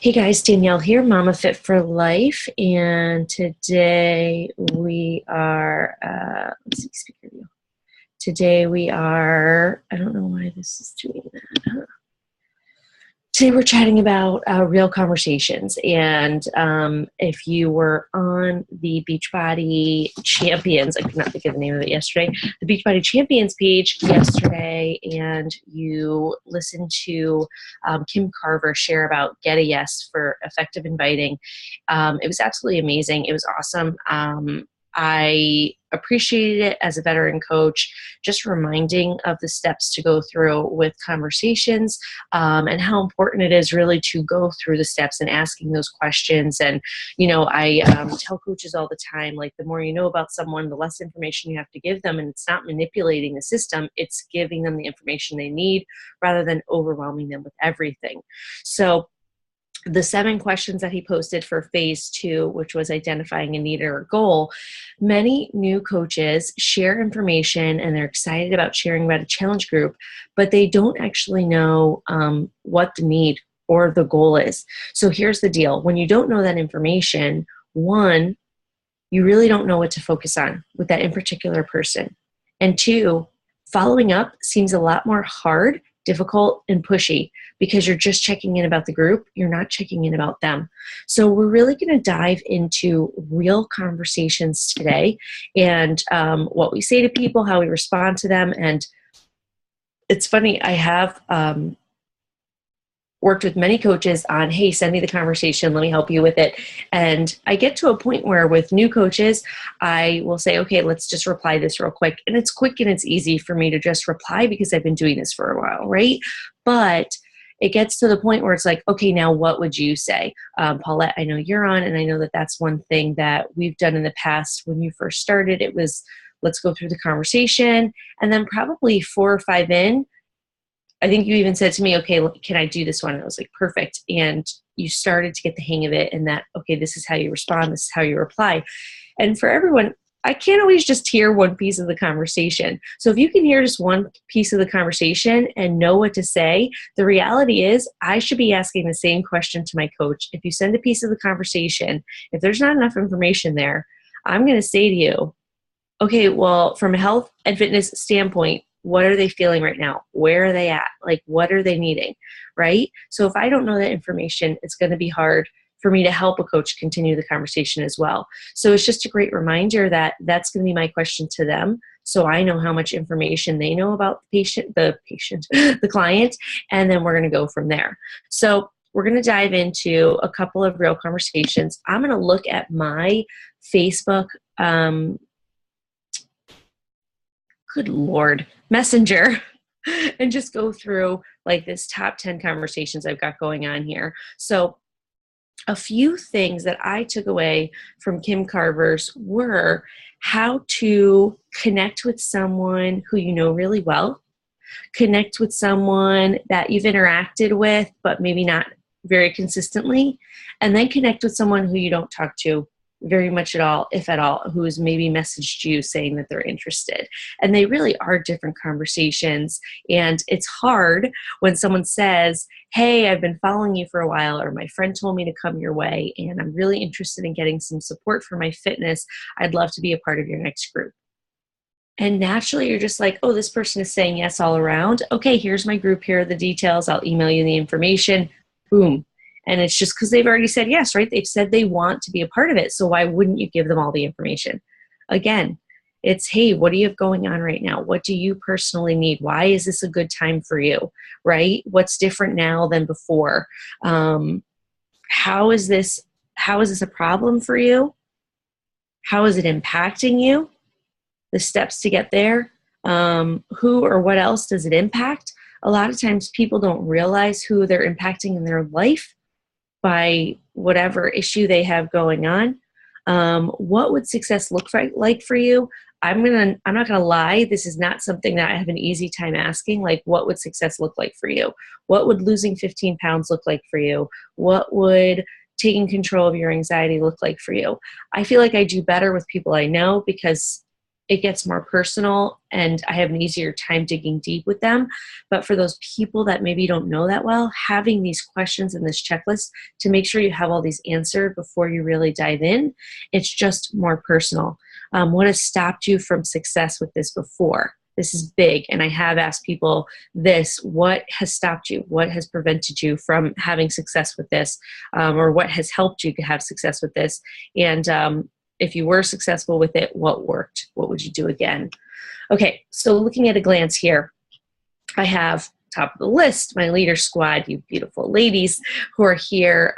Hey guys, Danielle here, Mama Fit for Life, and today we are, let's see, speaker view. Today we are, I don't know why this is doing that. Today we're chatting about real conversations, and if you were on the Beachbody Champions, I could not think of the name of it yesterday, the Beachbody Champions page yesterday, and you listened to Kim Carver share about Get a Yes for effective inviting. It was absolutely amazing. It was awesome. I appreciated it as a veteran coach, just reminding of the steps to go through with conversations, and how important it is really to go through the steps and asking those questions. And, I tell coaches all the time, like, the more you know about someone, the less information you have to give them. And it's not manipulating the system, it's giving them the information they need rather than overwhelming them with everything. So the 7 questions that he posted for phase 2, which was identifying a need or a goal, many new coaches share information and they're excited about sharing about a challenge group, but they don't actually know what the need or the goal is. So here's the deal. When you don't know that information, one, you really don't know what to focus on with that in particular person. And 2, following up seems a lot more hard, difficult, and pushy because you're just checking in about the group. You're not checking in about them. So we're really going to dive into real conversations today and what we say to people, how we respond to them. And it's funny, I have worked with many coaches on, hey, send me the conversation, let me help you with it. And I get to a point where with new coaches, I will say, okay, let's just reply this real quick. And it's quick and it's easy for me to just reply because I've been doing this for a while, right? But it gets to the point where it's like, okay, now what would you say? Paulette, I know you're on, and I know that that's one thing that we've done in the past. When you first started, it was, let's go through the conversation. And then probably 4 or 5 in, I think you even said to me, okay, can I do this one? And I was like, perfect. And you started to get the hang of it, and that, okay, this is how you respond. This is how you reply. And for everyone, I can't always just hear one piece of the conversation. So if you can hear just one piece of the conversation and know what to say, the reality is I should be asking the same question to my coach. If you send a piece of the conversation, if there's not enough information there, I'm going to say to you, okay, well, from a health and fitness standpoint, what are they feeling right now? Where are they at? Like, what are they needing, right? So if I don't know that information, it's going to be hard for me to help a coach continue the conversation as well. So it's just a great reminder that that's going to be my question to them. So I know how much information they know about the client, and then we're going to go from there. So we're going to dive into a couple of real conversations. I'm going to look at my Facebook, good Lord, Messenger, and just go through like this top 10 conversations I've got going on here. So a few things that I took away from Kim Carver's were how to connect with someone who you know really well, connect with someone that you've interacted with, but maybe not very consistently, and then connect with someone who you don't talk to very much at all, if at all, who has maybe messaged you saying that they're interested. And they really are different conversations. And it's hard when someone says, hey, I've been following you for a while, or my friend told me to come your way, and I'm really interested in getting some support for my fitness. I'd love to be a part of your next group. And naturally, you're just like, oh, this person is saying yes all around. Okay, here's my group. Here are the details. I'll email you the information. Boom. And it's just because they've already said yes, right? They've said they want to be a part of it. So why wouldn't you give them all the information? Again, it's, hey, what do you have going on right now? What do you personally need? Why is this a good time for you, right? What's different now than before? How is this a problem for you? How is it impacting you? The steps to get there? Who or what else does it impact? A lot of times people don't realize who they're impacting in their life by whatever issue they have going on. What would success look like for you? I'm not gonna lie, this is not something that I have an easy time asking. Like, what would success look like for you? What would losing 15 pounds look like for you? What would taking control of your anxiety look like for you? I feel like I do better with people I know because it gets more personal and I have an easier time digging deep with them. But for those people that maybe don't know that well, having these questions in this checklist to make sure you have all these answered before you really dive in, it's just more personal. What has stopped you from success with this before? This is big. And I have asked people this: what has stopped you? What has prevented you from having success with this? Or what has helped you to have success with this? And if you were successful with it, what worked? What would you do again? Okay, so looking at a glance here, I have top of the list, my leader squad, you beautiful ladies who are here,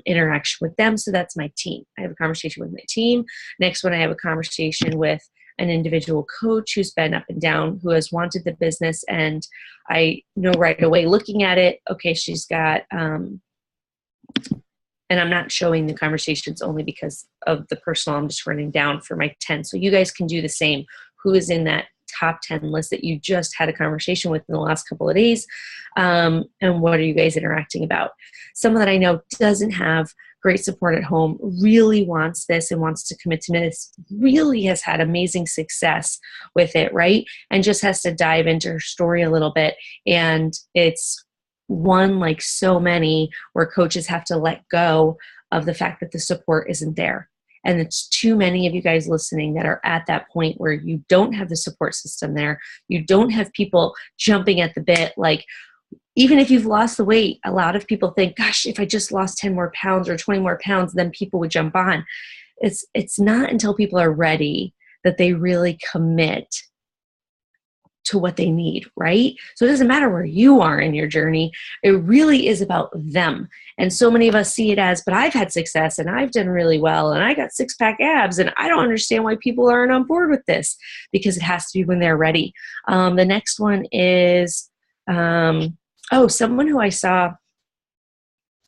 interaction with them. So that's my team. I have a conversation with my team. Next one, I have a conversation with an individual coach who's been up and down, who has wanted the business. And I know right away looking at it, okay, she's got, and I'm not showing the conversations only because of the personal. I'm just running down for my 10. So you guys can do the same. Who is in that top 10 list that you just had a conversation with in the last couple of days? And what are you guys interacting about? Someone that I know doesn't have great support at home, really wants this and wants to commit to this, really has had amazing success with it, right? And just has to dive into her story a little bit. And it's one like so many where coaches have to let go of the fact that the support isn't there. And it's too many of you guys listening that are at that point where you don't have the support system there. You don't have people jumping at the bit. Like, even if you've lost the weight, a lot of people think, gosh, if I just lost 10 more pounds or 20 more pounds, then people would jump on. It's not until people are ready that they really commit to what they need, right? So it doesn't matter where you are in your journey. It really is about them. And so many of us see it as, but I've had success and I've done really well and I got 6-pack abs and I don't understand why people aren't on board with this, because it has to be when they're ready. The next one is, someone who I saw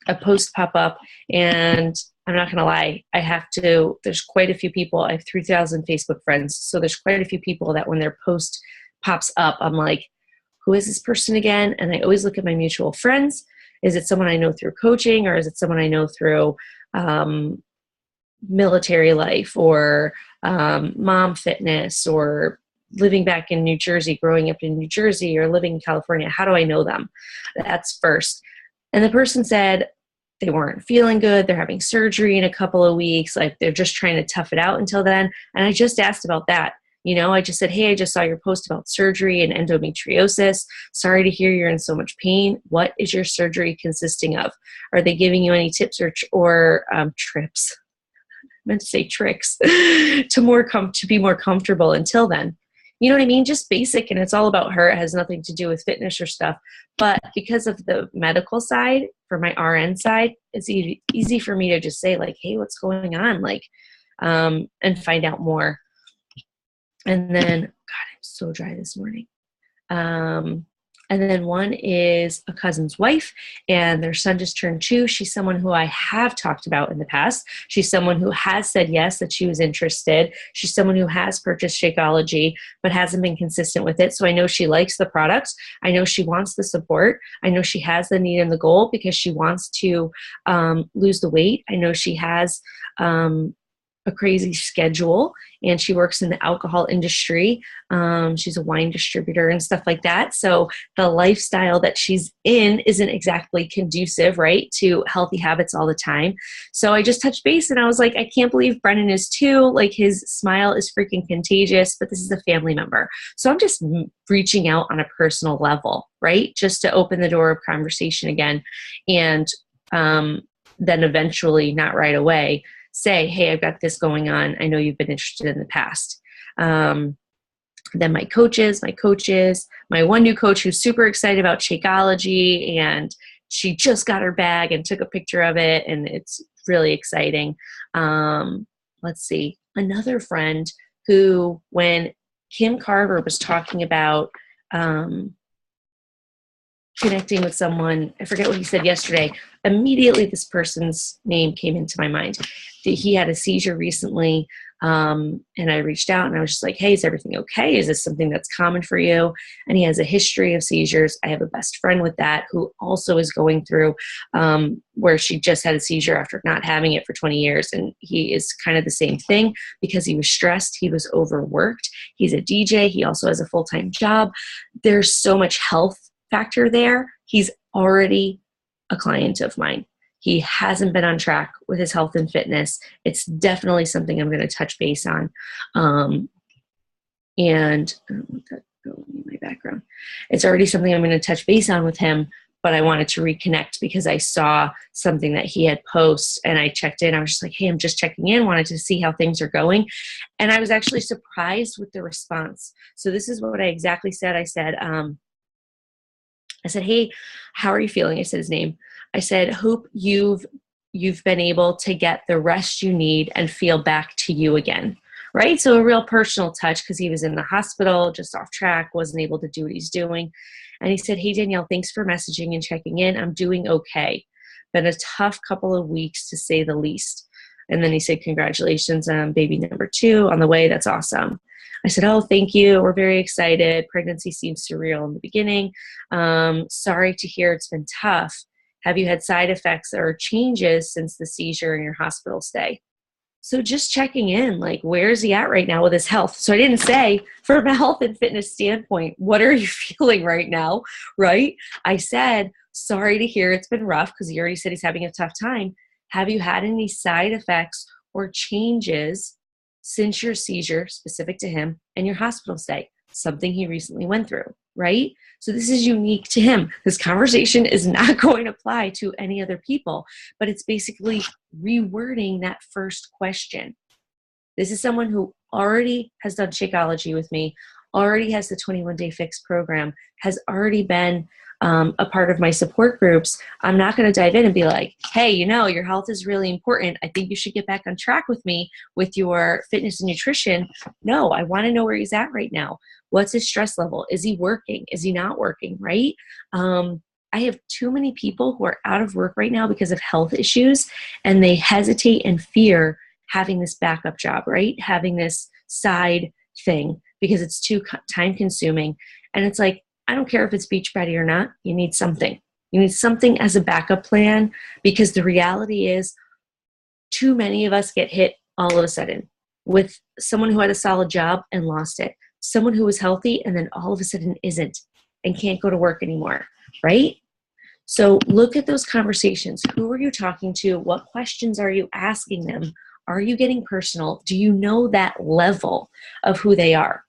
a post pop up, and I'm not going to lie, there's quite a few people. I have 3,000 Facebook friends. So there's quite a few people that when their post pops up, I'm like, who is this person again? And I always look at my mutual friends. Is it someone I know through coaching, or is it someone I know through military life, or mom fitness, or living back in New Jersey, growing up in New Jersey, or living in California? How do I know them? That's first. And the person said they weren't feeling good. They're having surgery in a couple of weeks. Like, they're just trying to tough it out until then. And I just asked about that. I just said, hey, I just saw your post about surgery and endometriosis. Sorry to hear you're in so much pain. What is your surgery consisting of? Are they giving you any tips or trips? I meant to say tricks to be more comfortable until then. You know what I mean? Just basic, and it's all about her. It has nothing to do with fitness or stuff. But because of the medical side, for my RN side, it's easy for me to just say, like, hey, what's going on? Like, and find out more. And then, God, I'm so dry this morning. And then one is a cousin's wife, and their son just turned 2. She's someone who I have talked about in the past. She's someone who has said yes, that she was interested. She's someone who has purchased Shakeology, but hasn't been consistent with it. So I know she likes the products. I know she wants the support. I know she has the need and the goal because she wants to lose the weight. I know she has a crazy schedule, and she works in the alcohol industry. She's a wine distributor and stuff like that. So the lifestyle that she's in isn't exactly conducive, right, to healthy habits all the time. So I just touched base, and I was like, I can't believe Brennan is too. Like, his smile is freaking contagious, but this is a family member. So I'm just reaching out on a personal level, right, just to open the door of conversation again. And then eventually, not right away, say, hey, I've got this going on. I know you've been interested in the past. Then my coaches, my one new coach who's super excited about Shakeology, and she just got her bag and took a picture of it, and it's really exciting. Let's see, another friend who, when Kim Carver was talking about connecting with someone, I forget what he said yesterday, immediately this person's name came into my mind. He had a seizure recently, And I reached out and I was just like, hey, is everything okay? Is this something that's common for you? And he has a history of seizures. I have a best friend with that who also is going through where she just had a seizure after not having it for 20 years. And he is kind of the same thing because he was stressed. He was overworked. He's a DJ. He also has a full-time job. There's so much health factor there. He's already a client of mine. He hasn't been on track with his health and fitness. It's definitely something I'm going to touch base on. And I don't want that going in my background. It's already something I'm going to touch base on with him, but I wanted to reconnect because I saw something that he had posted and I checked in. I was just like, hey, I'm just checking in, wanted to see how things are going. And I was actually surprised with the response. So this is what I exactly said. I said, hey, how are you feeling? I said his name. I said, hope you've been able to get the rest you need and feel back to you again, right? So a real personal touch because he was in the hospital, just off track, wasn't able to do what he's doing. And he said, hey, Danielle, thanks for messaging and checking in. I'm doing okay. Been a tough couple of weeks to say the least. And then he said, congratulations on baby number 2 on the way. That's awesome. I said, oh, thank you. We're very excited. Pregnancy seemed surreal in the beginning. Sorry to hear it's been tough. Have you had side effects or changes since the seizure and your hospital stay? So just checking in, like, where is he at right now with his health? So I didn't say from a health and fitness standpoint, what are you feeling right now, right? I said, sorry to hear it's been rough because he already said he's having a tough time. Have you had any side effects or changes since your seizure, specific to him, and your hospital stay? Something he recently went through, right? So this is unique to him. This conversation is not going to apply to any other people, but it's basically rewording that first question. This is someone who already has done Shakeology with me, already has the 21-day fix program, has already been a part of my support groups. I'm not going to dive in and be like, hey, your health is really important. I think you should get back on track with me with your fitness and nutrition. No, I want to know where he's at right now. What's his stress level? Is he working? Is he not working? Right? I have too many people who are out of work right now because of health issues, and they hesitate and fear having this backup job, right? Having this side thing because it's too time consuming. And it's like, I don't care if it's Beachbody or not. You need something. You need something as a backup plan because the reality is too many of us get hit all of a sudden with someone who had a solid job and lost it. Someone who was healthy and then all of a sudden isn't and can't go to work anymore, right? So look at those conversations. Who are you talking to? What questions are you asking them? Are you getting personal? Do you know that level of who they are?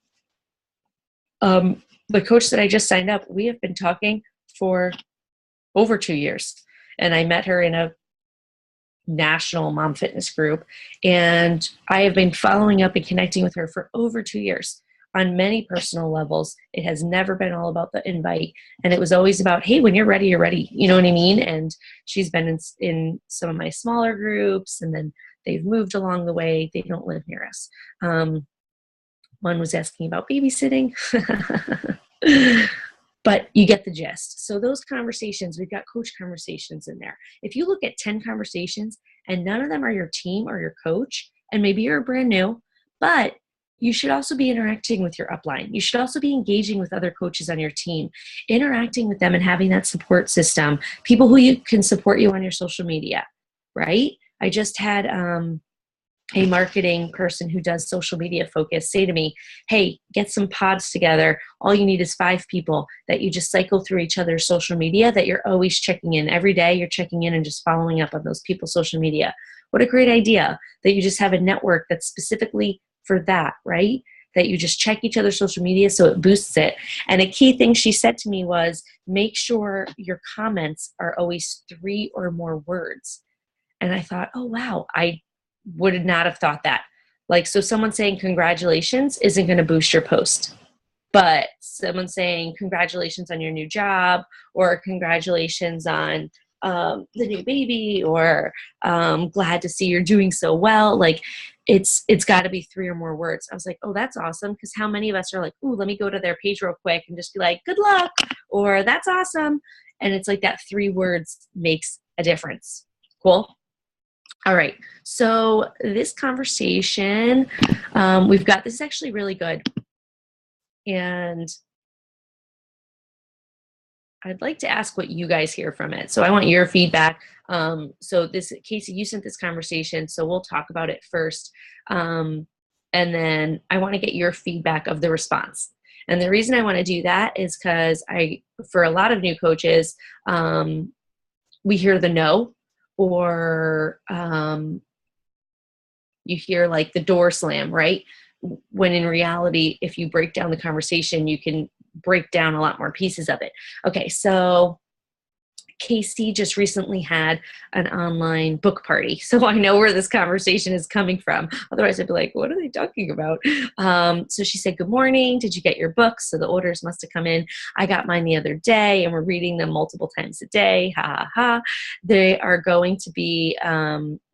The coach that I just signed up, we have been talking for over 2 years. And I met her in a national mom fitness group. And I have been following up and connecting with her for over 2 years on many personal levels. It has never been all about the invite. And it was always about, hey, when you're ready, you're ready. You know what I mean? And she's been in some of my smaller groups, and then they've moved along the way. They don't live near us. One was asking about babysitting. But you get the gist. So those conversations, we've got coach conversations in there. If you look at 10 conversations and none of them are your team or your coach, and maybe you're brand new, but you should also be interacting with your upline. You should also be engaging with other coaches on your team, interacting with them and having that support system, people who you can support you on your social media, right? I just had a marketing person who does social media focus say to me, hey, get some pods together. All you need is 5 people that you just cycle through each other's social media, that you're always checking in. Every day you're checking in and just following up on those people's social media. What a great idea that you just have a network that's specifically for that, right? That you just check each other's social media so it boosts it. And a key thing she said to me was, make sure your comments are always 3 or more words. And I thought, oh, wow, I would not have thought that. Like, so someone saying congratulations isn't going to boost your post, but someone saying congratulations on your new job, or congratulations on the new baby, or glad to see you're doing so well. Like, it's got to be 3 or more words. I was like, oh, that's awesome. Because how many of us are like, ooh, let me go to their page real quick and just be like, good luck, or that's awesome. And it's like that 3 words makes a difference. Cool. All right. So this conversation, we've got, this is actually really good. And I'd like to ask what you guys hear from it. So I want your feedback. So this, Casey, you sent this conversation, so we'll talk about it first. And then I want to get your feedback of the response. And the reason I want to do that is because for a lot of new coaches, we hear the no, or you hear like the door slam, right? When in reality, if you break down the conversation, you can break down a lot more pieces of it. Okay, so Casey just recently had an online book party. So I know where this conversation is coming from. Otherwise, I'd be like, what are they talking about? So she said, good morning. Did you get your books? So the orders must have come in. I got mine the other day, and we're reading them multiple times a day. Ha ha ha. They are going to be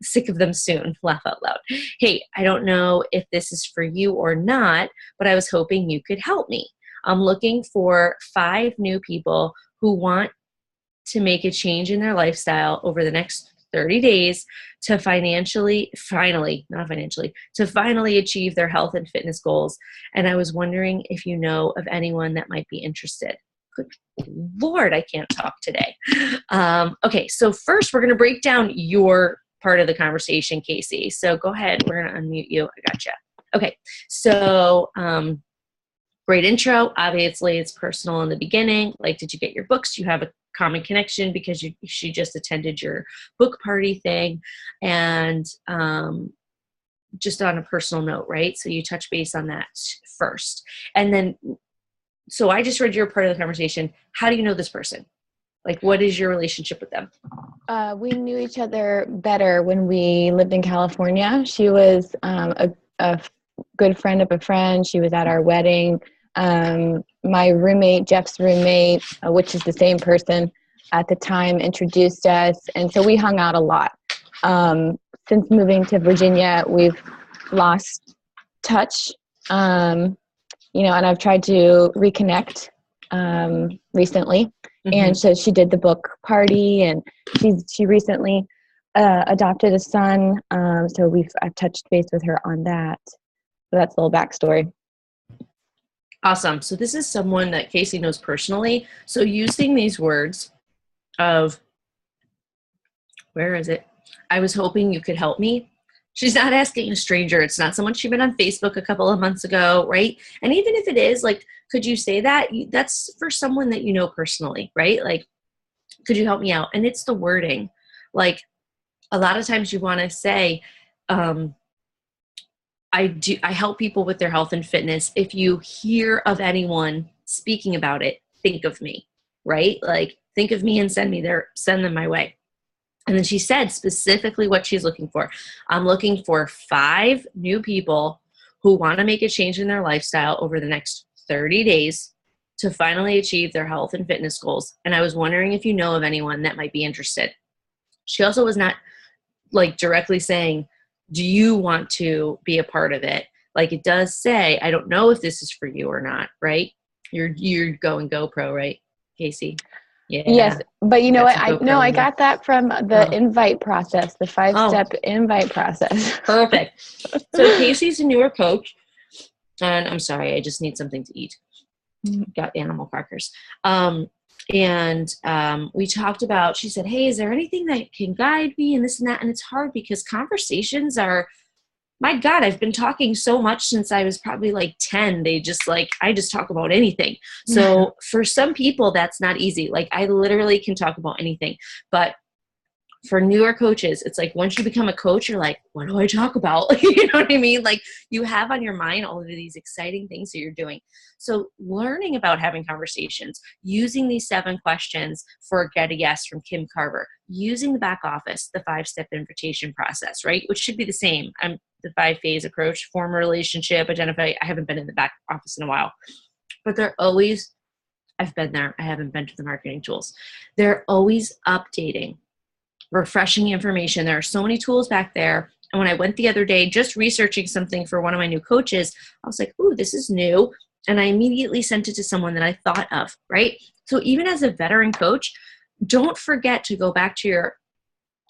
sick of them soon. Laugh out loud. Hey, I don't know if this is for you or not, but I was hoping you could help me. I'm looking for 5 new people who want to make a change in their lifestyle over the next 30 days to finally achieve their health and fitness goals. And I was wondering if you know of anyone that might be interested. Good Lord, I can't talk today. Okay, so first we're going to break down your part of the conversation, Casey. So go ahead. We're going to unmute you. I gotcha. Okay, so great intro. Obviously, it's personal in the beginning. Like, did you get your books? You have a common connection because she just attended your book party thing. And just on a personal note, right? So you touch base on that first. And then, so I just read your part of the conversation. How do you know this person? Like, what is your relationship with them? We knew each other better when we lived in California. She was a good friend of a friend. She was at our wedding. My roommate, Jeff's roommate, which is the same person at the time, introduced us. And so we hung out a lot. Since moving to Virginia, we've lost touch, and I've tried to reconnect recently. Mm-hmm. And so she did the book party, and she recently adopted a son. So I've touched base with her on that. So that's a little backstory. Awesome. So this is someone that Casey knows personally. So using these words of, where is it? I was hoping you could help me. She's not asking a stranger. It's not someone she met on Facebook a couple of months ago, right? And even if it is, like, could you say that? That's for someone that you know personally, right? Like, could you help me out? And it's the wording. Like, a lot of times you want to say, I help people with their health and fitness. If you hear of anyone speaking about it, think of me, right? Like, think of me and send them my way. And then she said specifically what she's looking for. I'm looking for 5 new people who want to make a change in their lifestyle over the next 30 days to finally achieve their health and fitness goals. And I was wondering if you know of anyone that might be interested. She also was not like directly saying, do you want to be a part of it? Like, it does say, I don't know if this is for you or not, right? You're going GoPro, right, Casey? Yeah. Yes, but you know what? I got that from the invite process, the 5-step invite process. Perfect. So Casey's a newer coach, and I'm sorry, I just need something to eat. Got animal crackers. And we talked about, she said, hey, is there anything that can guide me and this and that? And it's hard because conversations are, my God, I've been talking so much since I was probably like 10. They just I just talk about anything. So for some people, that's not easy. Like, I literally can talk about anything. But for newer coaches, it's like, once you become a coach, you're like, what do I talk about? You know what I mean? Like, you have on your mind all of these exciting things that you're doing. So learning about having conversations, using these 7 questions for Get a Yes from Kim Carver, using the back office, the 5-step invitation process, right? Which should be the same. The 5-phase approach, form a relationship, identify. I haven't been in the back office in a while, but I've been there. I haven't been to the marketing tools. They're always updating, refreshing information. There are so many tools back there. And when I went the other day, just researching something for one of my new coaches, I was like, ooh, this is new. And I immediately sent it to someone that I thought of, right? So even as a veteran coach, don't forget to go back to your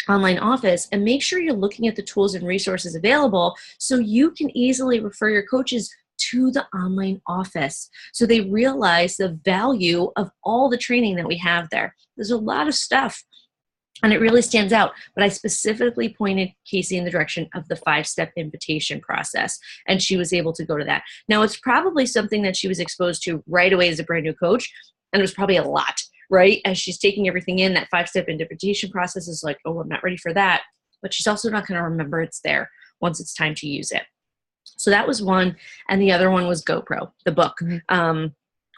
online office, and make sure you're looking at the tools and resources available so you can easily refer your coaches to the online office so they realize the value of all the training that we have there. There's a lot of stuff and it really stands out, but I specifically pointed Casey in the direction of the 5-step invitation process, and she was able to go to that. Now, it's probably something that she was exposed to right away as a brand new coach, and it was probably a lot, right? As she's taking everything in, that 5-step invitation process is like, oh, I'm not ready for that. But she's also not going to remember it's there once it's time to use it. So that was one. And the other one was GoPro, the book.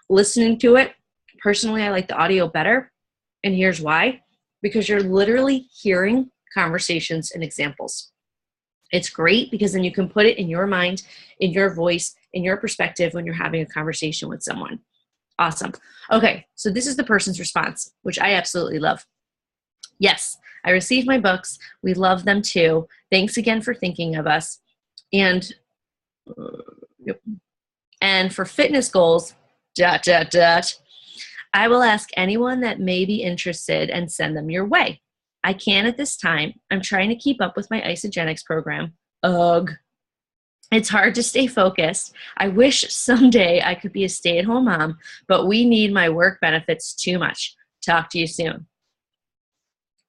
Listening to it, personally, I like the audio better. And here's why. Because you're literally hearing conversations and examples. It's great because then you can put it in your mind, in your voice, in your perspective when you're having a conversation with someone. Awesome. Okay, so this is the person's response, which I absolutely love. Yes, I received my books. We love them too. Thanks again for thinking of us. And for fitness goals, I will ask anyone that may be interested and send them your way. I can at this time. I'm trying to keep up with my Isagenix program. Ugh. It's hard to stay focused. I wish someday I could be a stay-at-home mom, but we need my work benefits too much. Talk to you soon.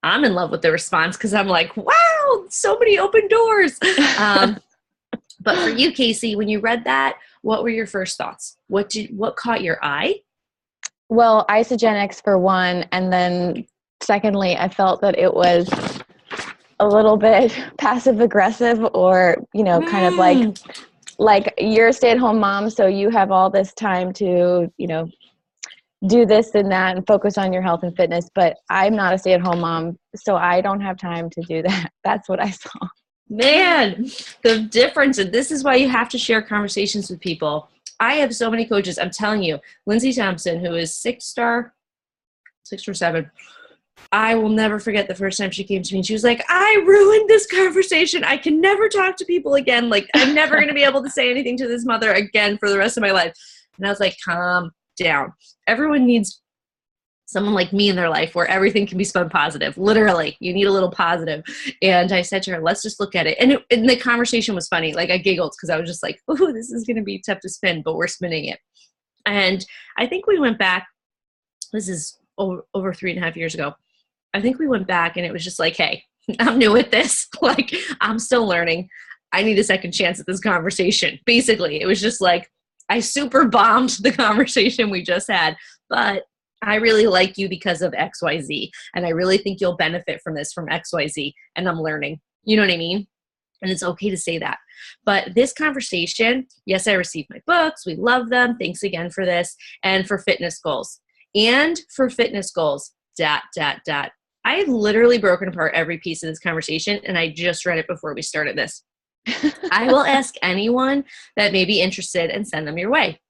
I'm in love with the response because I'm like, wow, so many open doors. But for you, Casey, when you read that, what were your first thoughts? What caught your eye? Well, Isagenix for one, and then secondly, I felt that it was a little bit passive aggressive, or kind of like you're a stay-at-home mom, so you have all this time to do this and that and focus on your health and fitness, but I'm not a stay-at-home mom, so I don't have time to do that. That's what I saw. Man, the difference, and this is why you have to share conversations with people. I have so many coaches. I'm telling you, Lindsay Thompson, who is 6 or 7, I will never forget the first time she came to me and she was like, I ruined this conversation. I can never talk to people again. Like, I'm never going to be able to say anything to this mother again for the rest of my life. And I was like, calm down. Everyone needs someone like me in their life where everything can be spun positive. Literally, you need a little positive. And I said to her, let's just look at it. And the conversation was funny. Like, I giggled because I was just like, ooh, this is going to be tough to spin, but we're spinning it. And I think we went back, this is over 3.5 years ago. I think we went back and it was just like, hey, I'm new at this. Like, I'm still learning. I need a second chance at this conversation. Basically, it was just like, I super bombed the conversation we just had, but I really like you because of XYZ. And I really think you'll benefit from this from XYZ. And I'm learning. You know what I mean? And it's okay to say that. But this conversation, yes, I received my books. We love them. Thanks again for this. And for fitness goals. And for fitness goals, ... I had literally broken apart every piece of this conversation, and I just read it before we started this. I will ask anyone that may be interested and send them your way.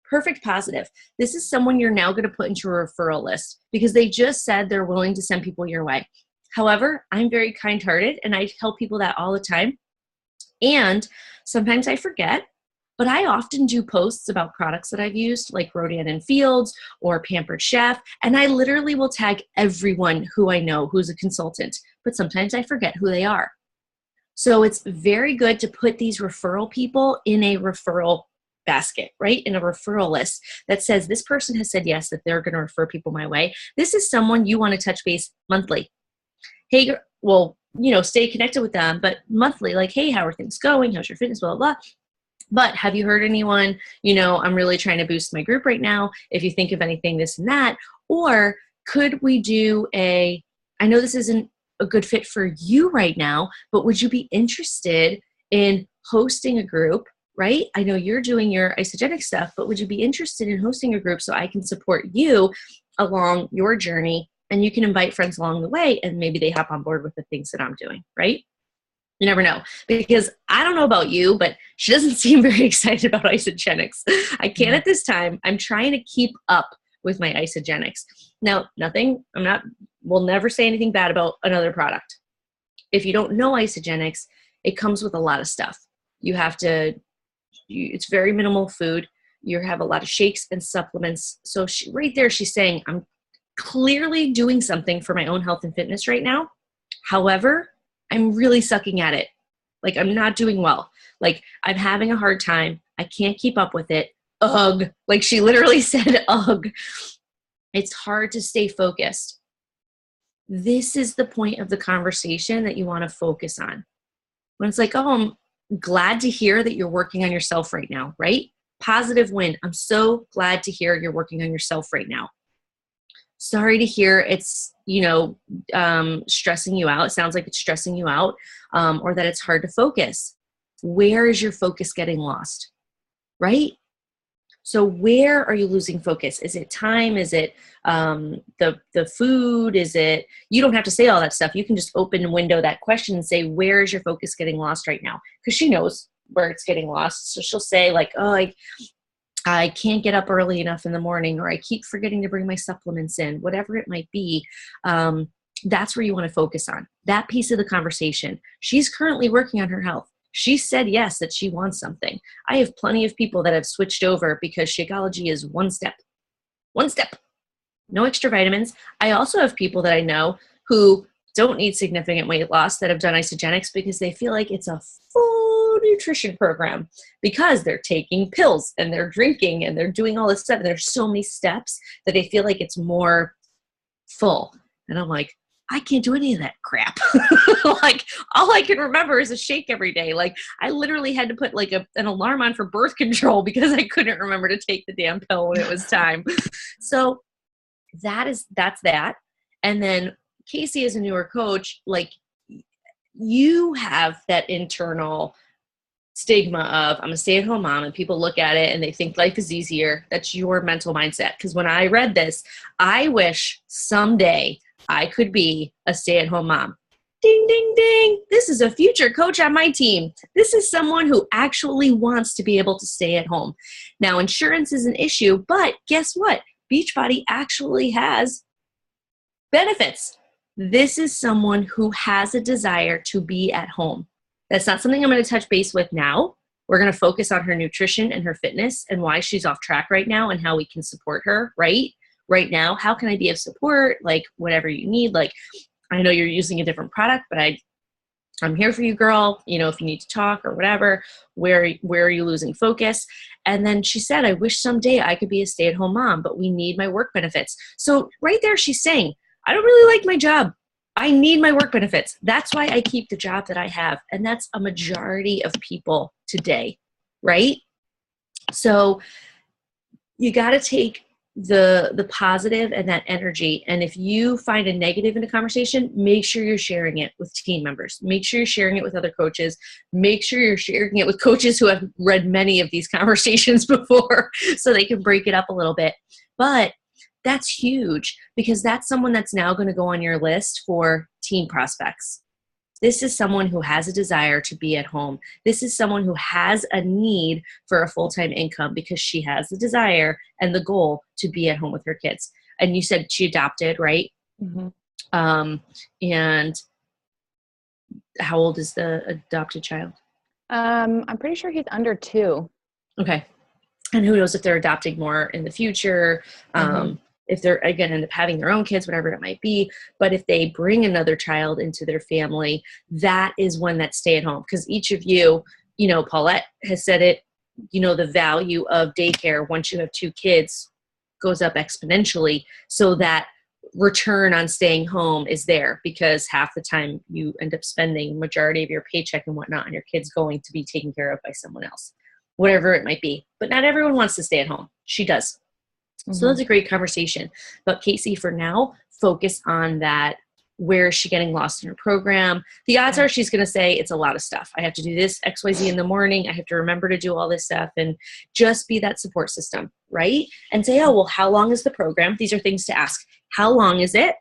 Perfect positive. This is someone you're now going to put into a referral list because they just said they're willing to send people your way. However, I'm very kind-hearted, and I tell people that all the time. And sometimes I forget, but I often do posts about products that I've used, like Rodan and Fields or Pampered Chef, and I literally will tag everyone who I know who's a consultant, but sometimes I forget who they are. So it's very good to put these referral people in a referral basket, right? In a referral list that says this person has said yes, that they're going to refer people my way. This is someone you want to touch base monthly. Hey, well, stay connected with them, but monthly, like, hey, how are things going? How's your fitness? Blah, blah, blah. But have you heard anyone, I'm really trying to boost my group right now. If you think of anything, this and that, or could we do I know this isn't a good fit for you right now, but would you be interested in hosting a group, right? I know you're doing your Isagenix stuff, but would you be interested in hosting a group so I can support you along your journey and you can invite friends along the way and maybe they hop on board with the things that I'm doing, right? You never know, because I don't know about you, but she doesn't seem very excited about Isagenix. I can't at this time. I'm trying to keep up with my Isagenix. Now, we'll never say anything bad about another product. If you don't know Isagenix, it comes with a lot of stuff. It's very minimal food. You have a lot of shakes and supplements. So right there, she's saying, I'm clearly doing something for my own health and fitness right now. However, I'm really sucking at it. Like, I'm not doing well. Like, I'm having a hard time. I can't keep up with it. Ugh. Like, she literally said, ugh. It's hard to stay focused. This is the point of the conversation that you want to focus on. When it's like, oh, I'm glad to hear that you're working on yourself right now, right? Positive win. I'm so glad to hear you're working on yourself right now. Sorry to hear it's, stressing you out. It sounds like it's stressing you out, or that it's hard to focus. Where is your focus getting lost, right? So where are you losing focus? Is it time? Is it the food? Is it, you don't have to say all that stuff. You can just open window that question and say, where is your focus getting lost right now? Because she knows where it's getting lost. So she'll say like, oh, I can't get up early enough in the morning, or I keep forgetting to bring my supplements in, whatever it might be. That's where you want to focus on that piece of the conversation. She's currently working on her health. She said yes, that she wants something. I have plenty of people that have switched over because Shakeology is one step, no extra vitamins. I also have people that I know who don't need significant weight loss that have done Isagenix because they feel like it's a full nutrition program because they're taking pills and they're drinking and they're doing all this stuff. And there's so many steps that they feel like it's more full. And I'm like, I can't do any of that crap. Like, all I can remember is a shake every day. Like, I literally had to put like an alarm on for birth control because I couldn't remember to take the damn pill when it was time. So that's that. And then Casey, as a newer coach, like, you have that internal stigma of, I'm a stay-at-home mom, and people look at it and they think life is easier. That's your mental mindset. Because when I read this, I wish someday I could be a stay-at-home mom. Ding, ding, ding. This is a future coach on my team. This is someone who actually wants to be able to stay at home. Now, insurance is an issue, but guess what? Beachbody actually has benefits. This is someone who has a desire to be at home. That's not something I'm going to touch base with now. We're going to focus on her nutrition and her fitness and why she's off track right now and how we can support her right now. How can I be of support? Like, whatever you need. Like, I know you're using a different product, but I'm here for you, girl. If you need to talk or whatever, where are you losing focus? And then she said, I wish someday I could be a stay-at-home mom, but we need my work benefits. So right there, she's saying, I don't really like my job. I need my work benefits. That's why I keep the job that I have. And that's a majority of people today, right? So you got to take the positive and that energy. And if you find a negative in a conversation, make sure you're sharing it with team members. Make sure you're sharing it with other coaches. Make sure you're sharing it with coaches who have read many of these conversations before so they can break it up a little bit. But that's huge because that's someone that's now going to go on your list for team prospects. This is someone who has a desire to be at home. This is someone who has a need for a full-time income because she has the desire and the goal to be at home with her kids. And you said she adopted, right? Mm-hmm. And how old is the adopted child? I'm pretty sure he's under 2. Okay. And who knows if they're adopting more in the future. If they're, again, end up having their own kids, whatever it might be. But if they bring another child into their family, that is when that stay at home. Because each of you, Paulette has said it, the value of daycare once you have 2 kids goes up exponentially. So that return on staying home is there because half the time you end up spending majority of your paycheck and whatnot on your kids going to be taken care of by someone else, whatever it might be. But not everyone wants to stay at home. She does. So that's a great conversation. But Casey, for now, focus on that. Where is she getting lost in her program? The odds are she's going to say it's a lot of stuff. I have to do this XYZ in the morning. I have to remember to do all this stuff, and just be that support system, right? And say, oh, well, how long is the program? These are things to ask. How long is it?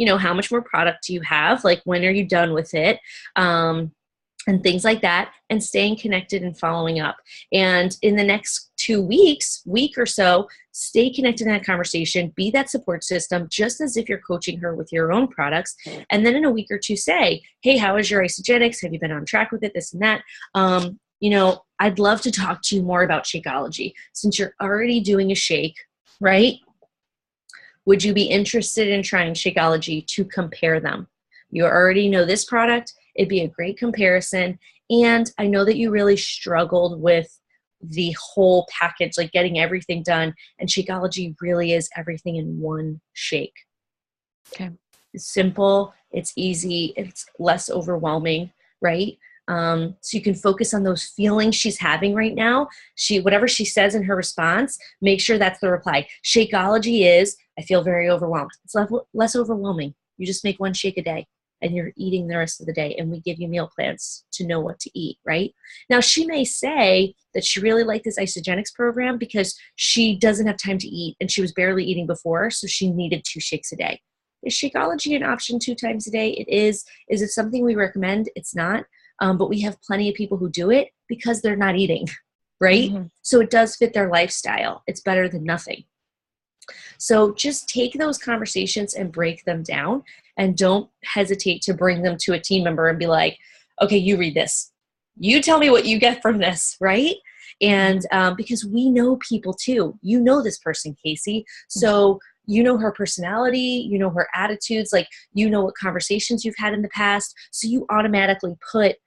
How much more product do you have? Like, when are you done with it? And things like that, and staying connected and following up. And in the next 2 weeks, week or so, stay connected in that conversation, be that support system, just as if you're coaching her with your own products. And then in a week or two say, hey, how is your Isagenix? Have you been on track with it? This and that. I'd love to talk to you more about Shakeology. Since you're already doing a shake, right? Would you be interested in trying Shakeology to compare them? You already know this product. It'd be a great comparison. And I know that you really struggled with the whole package, like getting everything done. And Shakeology really is everything in one shake. Okay. It's simple, it's easy, it's less overwhelming, right? So you can focus on those feelings she's having right now. Whatever she says in her response, make sure that's the reply. Shakeology is, I feel very overwhelmed. It's less overwhelming. You just make one shake a day and you're eating the rest of the day. And we give you meal plans to know what to eat, right? Now, she may say that she really liked this Isogenics program because she doesn't have time to eat and she was barely eating before, so she needed 2 shakes a day. Is Shakeology an option 2 times a day? It is. Is it something we recommend? It's not. But we have plenty of people who do it because they're not eating, right? Mm-hmm. So it does fit their lifestyle. It's better than nothing. So just take those conversations and break them down, and don't hesitate to bring them to a team member and be like, okay, you read this. You tell me what you get from this, right? And because we know people too. You know this person, Casey. So you know her personality, you know her attitudes, like you know what conversations you've had in the past. So you automatically put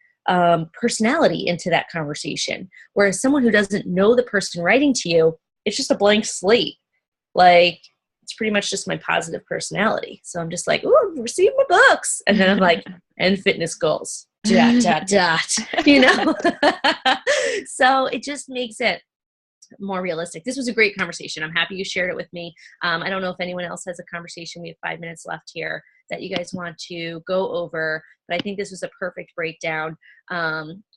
personality into that conversation. Whereas someone who doesn't know the person writing to you, it's just a blank slate. Like, it's pretty much just my positive personality. So I'm just like, ooh, receive my books. And then I'm like, and fitness goals, ... you know? So it just makes it more realistic. This was a great conversation. I'm happy you shared it with me. I don't know if anyone else has a conversation. We have 5 minutes left here that you guys want to go over, but I think this was a perfect breakdown.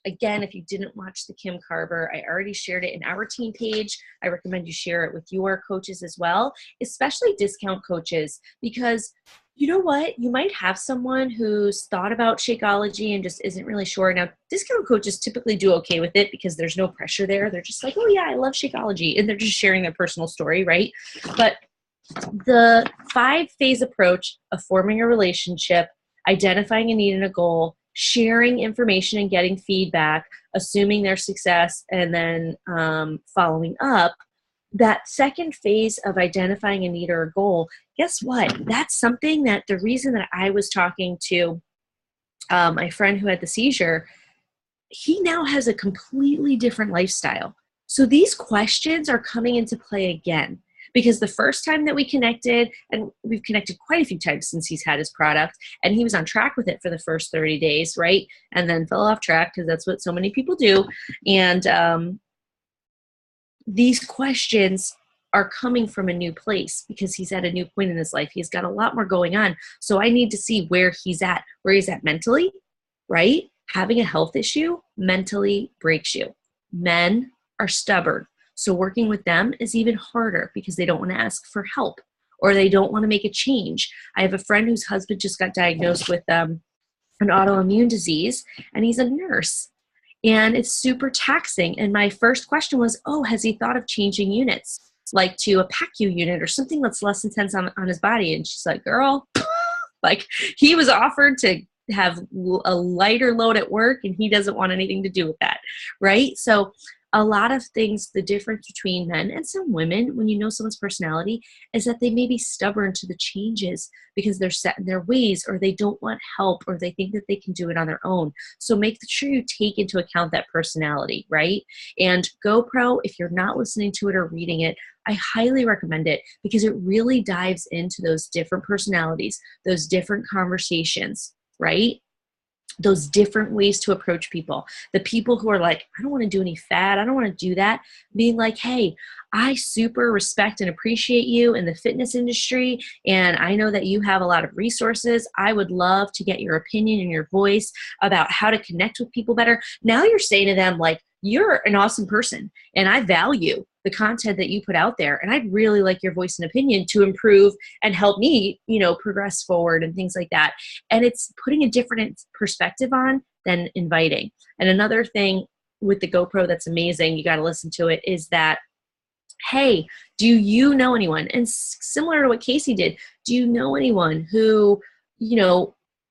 Again, if you didn't watch the Kim Carver, I already shared it in our team page. I recommend you share it with your coaches as well, especially discount coaches, because you know what? You might have someone who's thought about Shakeology and just isn't really sure. Now, discount coaches typically do okay with it because there's no pressure there. They're just like, oh yeah, I love Shakeology. And they're just sharing their personal story, right? But the 5-phase approach of forming a relationship, identifying a need and a goal, sharing information and getting feedback, assuming their success, and then following up, that second phase of identifying a need or a goal, guess what? That's something that the reason that I was talking to my friend who had the seizure, he now has a completely different lifestyle. So these questions are coming into play again. Because the first time that we connected, and we've connected quite a few times since he's had his product, and he was on track with it for the first 30 days, right? And then fell off track because that's what so many people do. And these questions are coming from a new place because he's at a new point in his life. He's got a lot more going on. So I need to see where he's at mentally, right? Having a health issue mentally breaks you. Men are stubborn. So working with them is even harder because they don't want to ask for help or they don't want to make a change. I have a friend whose husband just got diagnosed with an autoimmune disease, and he's a nurse. And it's super taxing. And my first question was, oh, has he thought of changing units, like to a PACU unit or something that's less intense on his body? And she's like, girl, like he was offered to have a lighter load at work and he doesn't want anything to do with that, right? So a lot of things, the difference between men and some women, when you know someone's personality, is that they may be stubborn to the changes because they're set in their ways, or they don't want help, or they think that they can do it on their own. So make sure you take into account that personality, right? And GoPro, if you're not listening to it or reading it, I highly recommend it because it really dives into those different personalities, those different conversations, right? Those different ways to approach people. The people who are like, I don't want to do any fad. I don't want to do that. Being like, hey, I super respect and appreciate you in the fitness industry. And I know that you have a lot of resources. I would love to get your opinion and your voice about how to connect with people better. Now you're saying to them, like, you're an awesome person and I value the content that you put out there. And I'd really like your voice and opinion to improve and help me, progress forward and things like that. And it's putting a different perspective on than inviting. And another thing with the GoPro that's amazing, you got to listen to it, is that, hey, do you know anyone? And similar to what Casey did, do you know anyone who,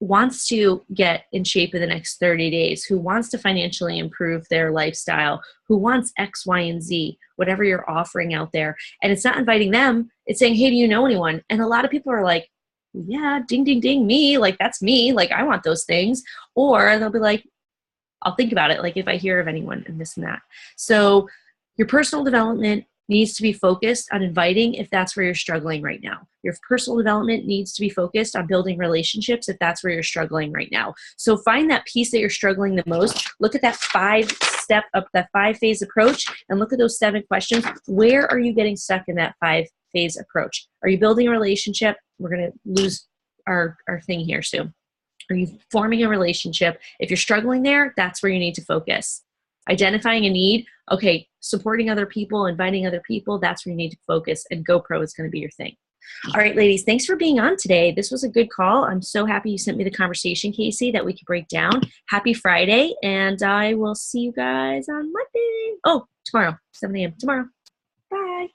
wants to get in shape in the next 30 days, who wants to financially improve their lifestyle, who wants X, Y, and Z, whatever you're offering out there. And it's not inviting them, it's saying, hey, do you know anyone? And a lot of people are like, yeah, ding, ding, ding, me. Like, that's me. Like, I want those things. Or they'll be like, I'll think about it, like if I hear of anyone and this and that. So your personal development needs to be focused on inviting if that's where you're struggling right now. Your personal development needs to be focused on building relationships if that's where you're struggling right now. So find that piece that you're struggling the most. Look at that 5-phase approach and look at those 7 questions. Where are you getting stuck in that 5-phase approach? Are you building a relationship? We're going to lose our thing here soon. Are you forming a relationship? If you're struggling there, that's where you need to focus. Identifying a need, okay, supporting other people, inviting other people, that's where you need to focus, and GoPro is going to be your thing. All right, ladies, thanks for being on today. This was a good call. I'm so happy you sent me the conversation, Casey, that we could break down. Happy Friday, and I will see you guys on Monday. Oh, tomorrow, 7 a.m. tomorrow. Bye.